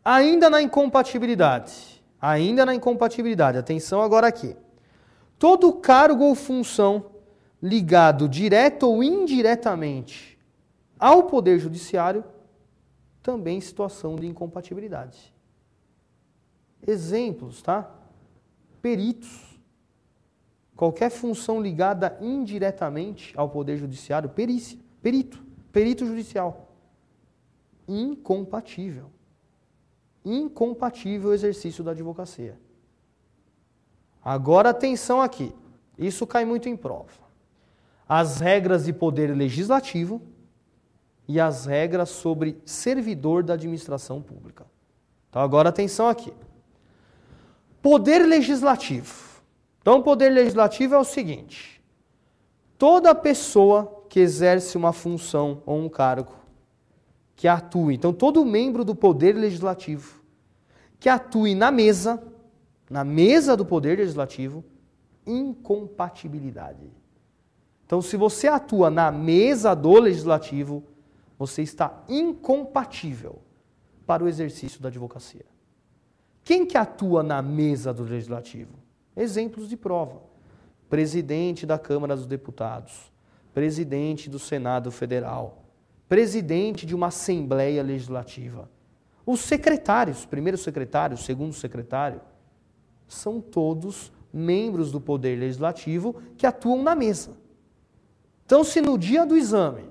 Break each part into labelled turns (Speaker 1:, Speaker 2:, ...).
Speaker 1: Ainda na incompatibilidade, atenção agora aqui. Todo cargo ou função ligado direto ou indiretamente ao Poder Judiciário, também em situação de incompatibilidade. Exemplos, tá? Peritos. Qualquer função ligada indiretamente ao Poder Judiciário, perícia, perito judicial. Incompatível. Incompatível o exercício da advocacia. Agora atenção aqui, isso cai muito em prova. As regras de poder legislativo e as regras sobre servidor da administração pública. Então agora atenção aqui. Poder legislativo. Então o poder legislativo é o seguinte: toda pessoa que exerce uma função ou um cargo, que atue, então todo membro do poder legislativo, que atue na mesa do poder legislativo, incompatibilidade. Então, se você atua na mesa do legislativo, você está incompatível para o exercício da advocacia. Quem que atua na mesa do legislativo? Exemplos de prova. Presidente da Câmara dos Deputados, presidente do Senado Federal, presidente de uma Assembleia Legislativa. Os secretários, primeiro secretário, segundo secretário, são todos membros do Poder Legislativo que atuam na mesa. Então, se no dia do exame,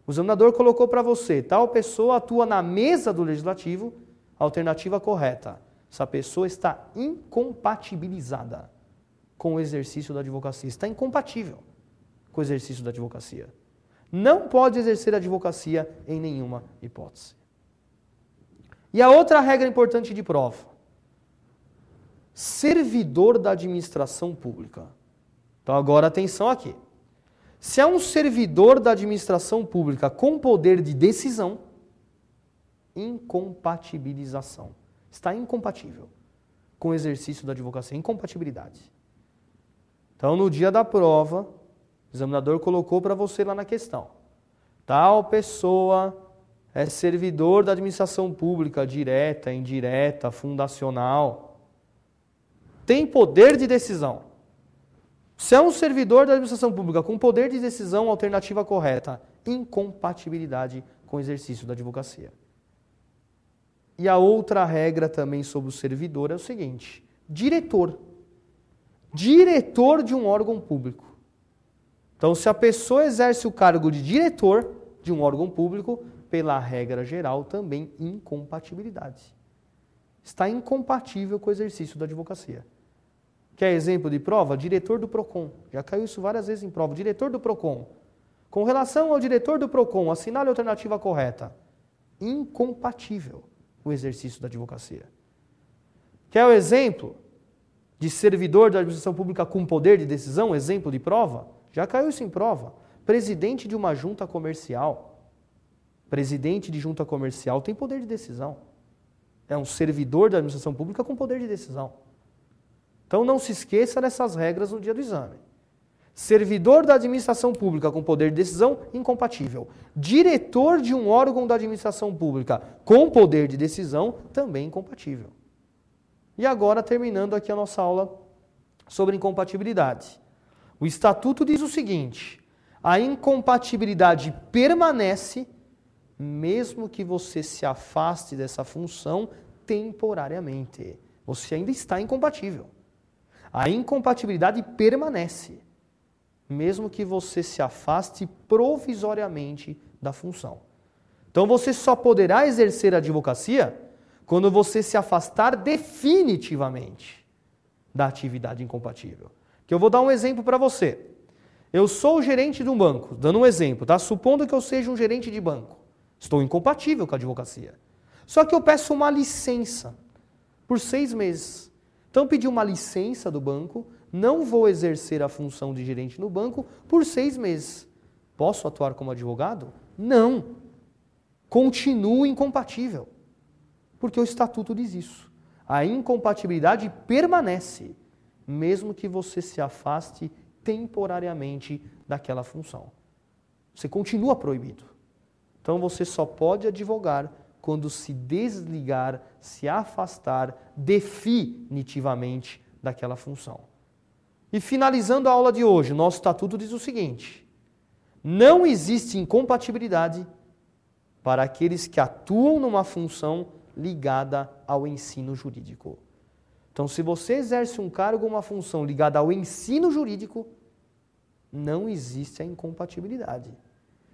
Speaker 1: o examinador colocou para você, tal pessoa atua na mesa do Legislativo, a alternativa correta, essa pessoa está incompatibilizada com o exercício da advocacia, está incompatível com o exercício da advocacia. Não pode exercer a advocacia em nenhuma hipótese. E a outra regra importante de prova: servidor da administração pública. Então agora atenção aqui. Se é um servidor da administração pública com poder de decisão, incompatibilização. Está incompatível com o exercício da advocacia, incompatibilidade. Então, no dia da prova, o examinador colocou para você lá na questão: tal pessoa é servidor da administração pública, direta, indireta, fundacional, tem poder de decisão. Se é um servidor da administração pública com poder de decisão, alternativa correta, incompatibilidade com o exercício da advocacia. E a outra regra também sobre o servidor é o seguinte: diretor. Diretor de um órgão público. Então, se a pessoa exerce o cargo de diretor de um órgão público, pela regra geral, também incompatibilidade. Está incompatível com o exercício da advocacia. Quer exemplo de prova? Diretor do PROCON. Já caiu isso várias vezes em prova. Diretor do PROCON. Com relação ao diretor do PROCON, assinale a alternativa correta. Incompatível o exercício da advocacia. Quer o exemplo de servidor da administração pública com poder de decisão? Exemplo de prova? Já caiu isso em prova. Presidente de uma junta comercial. Presidente de junta comercial tem poder de decisão. É um servidor da administração pública com poder de decisão. Então não se esqueça dessas regras no dia do exame. Servidor da administração pública com poder de decisão, incompatível. Diretor de um órgão da administração pública com poder de decisão, também incompatível. E agora, terminando aqui a nossa aula sobre incompatibilidade. O Estatuto diz o seguinte: a incompatibilidade permanece mesmo que você se afaste dessa função temporariamente. Você ainda está incompatível. A incompatibilidade permanece, mesmo que você se afaste provisoriamente da função. Então você só poderá exercer a advocacia quando você se afastar definitivamente da atividade incompatível. Que eu vou dar um exemplo para você. Eu sou o gerente de um banco, dando um exemplo, tá? Supondo que eu seja um gerente de banco. Estou incompatível com a advocacia. Só que eu peço uma licença por 6 meses. Então, pedi uma licença do banco, não vou exercer a função de gerente no banco por 6 meses. Posso atuar como advogado? Não. Continuo incompatível. Porque o Estatuto diz isso. A incompatibilidade permanece, mesmo que você se afaste temporariamente daquela função. Você continua proibido. Então, você só pode advogar quando se desligar, se afastar definitivamente daquela função. E finalizando a aula de hoje, nosso estatuto diz o seguinte: não existe incompatibilidade para aqueles que atuam numa função ligada ao ensino jurídico. Então, se você exerce um cargo ou uma função ligada ao ensino jurídico, não existe a incompatibilidade.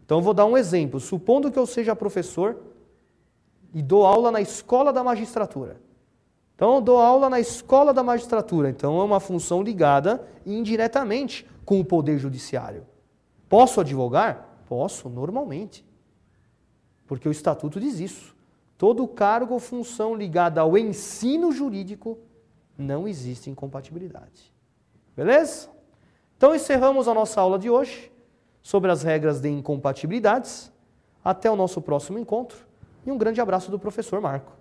Speaker 1: Então, eu vou dar um exemplo. Supondo que eu seja professor e dou aula na escola da magistratura. Então, eu dou aula na escola da magistratura. Então, é uma função ligada indiretamente com o poder judiciário. Posso advogar? Posso, normalmente. Porque o estatuto diz isso. Todo cargo ou função ligada ao ensino jurídico não existe incompatibilidade. Beleza? Então, encerramos a nossa aula de hoje sobre as regras de incompatibilidades. Até o nosso próximo encontro e um grande abraço do professor Marco.